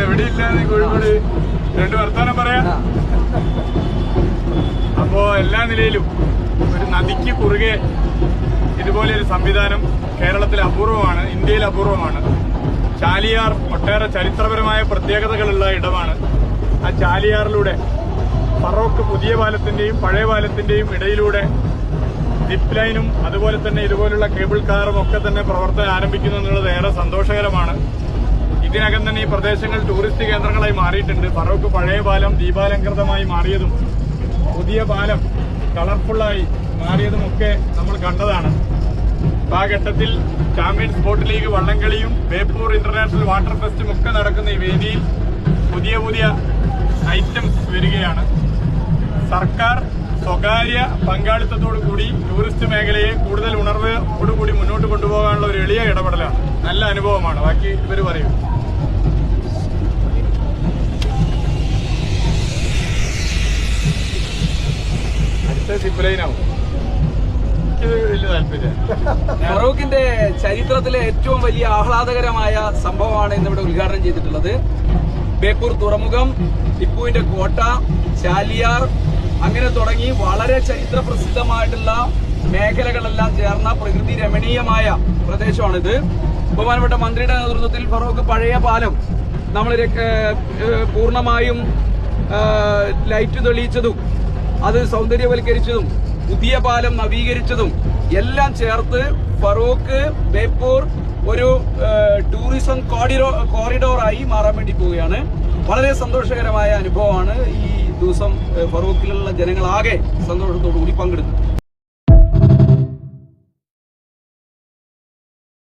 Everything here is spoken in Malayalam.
എവിടെയില്ലാതെ കോഴിക്കോട് രണ്ട് വർത്താനം പറയാ. അപ്പോ എല്ലാ നിലയിലും ഒരു നദിക്ക് കുറുകെ ഇതുപോലെ ഒരു സംവിധാനം കേരളത്തിൽ അപൂർവമാണ്, ഇന്ത്യയിൽ അപൂർവമാണ്. ചാലിയാർ ഒട്ടേറെ ചരിത്രപരമായ പ്രത്യേകതകളുള്ള ഇടമാണ്. ആ ചാലിയാറിലൂടെ ഫറോക്ക് പുതിയ പാലത്തിന്റെയും പഴയ പാലത്തിന്റെയും ഇടയിലൂടെ സിപ്പ് ലൈനും അതുപോലെ തന്നെ ഇതുപോലുള്ള കേബിൾ കാറും ഒക്കെ തന്നെ പ്രവർത്തനം ആരംഭിക്കുന്നു എന്നുള്ളത് ഏറെ സന്തോഷകരമാണ്. ഇതിനകം തന്നെ ഈ പ്രദേശങ്ങൾ ടൂറിസ്റ്റ് കേന്ദ്രങ്ങളായി മാറിയിട്ടുണ്ട്. ഫറോക്ക് പഴയ പാലം ദീപാലങ്കൃതമായി മാറിയതും പുതിയ പാലം കളർഫുള്ളായി മാറിയതുമൊക്കെ നമ്മൾ കണ്ടതാണ്. ആ ഘട്ടത്തിൽ ചാമ്പ്യൻസ് സ്പോർട്ട് ലീഗ് വള്ളംകളിയും ബേപ്പൂർ ഇന്റർനാഷണൽ വാട്ടർ ഫെസ്റ്റും ഒക്കെ നടക്കുന്ന ഈ വേദിയിൽ പുതിയ പുതിയ ഐറ്റംസ് വരികയാണ്. സർക്കാർ സ്വകാര്യ പങ്കാളിത്തത്തോടുകൂടി ടൂറിസ്റ്റ് മേഖലയെ കൂടുതൽ ഉണർവോടുകൂടി മുന്നോട്ട് കൊണ്ടുപോകാനുള്ള ഒരു എളിയ ഇടപെടലാണ്. നല്ല അനുഭവമാണ്. ബാക്കി ഇവർ പറയും. അടുത്ത സിപ്പ് ലൈനാവും. ഫറോക്കിന്റെ ചരിത്രത്തിലെ ഏറ്റവും വലിയ ആഹ്ലാദകരമായ സംഭവമാണ് ഇന്നിവിടെ ഉദ്ഘാടനം ചെയ്തിട്ടുള്ളത്. ബേപ്പൂർ തുറമുഖം, ടിപ്പുവിന്റെ കോട്ട, ചാലിയാർ, അങ്ങനെ തുടങ്ങി വളരെ ചരിത്ര പ്രസിദ്ധമായിട്ടുള്ള മേഖലകളെല്ലാം ചേർന്ന പ്രകൃതി രമണീയമായ പ്രദേശമാണിത്. ബഹുമാനപ്പെട്ട മന്ത്രിയുടെ നേതൃത്വത്തിൽ ഫറോക്ക് പഴയ പാലം നമ്മൾ പൂർണ്ണമായും ലൈറ്റ് തെളിയിച്ചതും അത് സൗന്ദര്യവൽക്കരിച്ചതും പുതിയ പാലം നവീകരിച്ചതും എല്ലാം ചേർത്ത് ഫറോക്ക് ബേപ്പൂർ ഒരു ടൂറിസം കോറിഡോറായി മാറാൻ വേണ്ടി പോവുകയാണ്. വളരെ സന്തോഷകരമായ അനുഭവമാണ്. ഈ ദിവസം ഫറോക്കിലുള്ള ജനങ്ങളാകെ സന്തോഷത്തോടു കൂടി പങ്കെടുത്തു.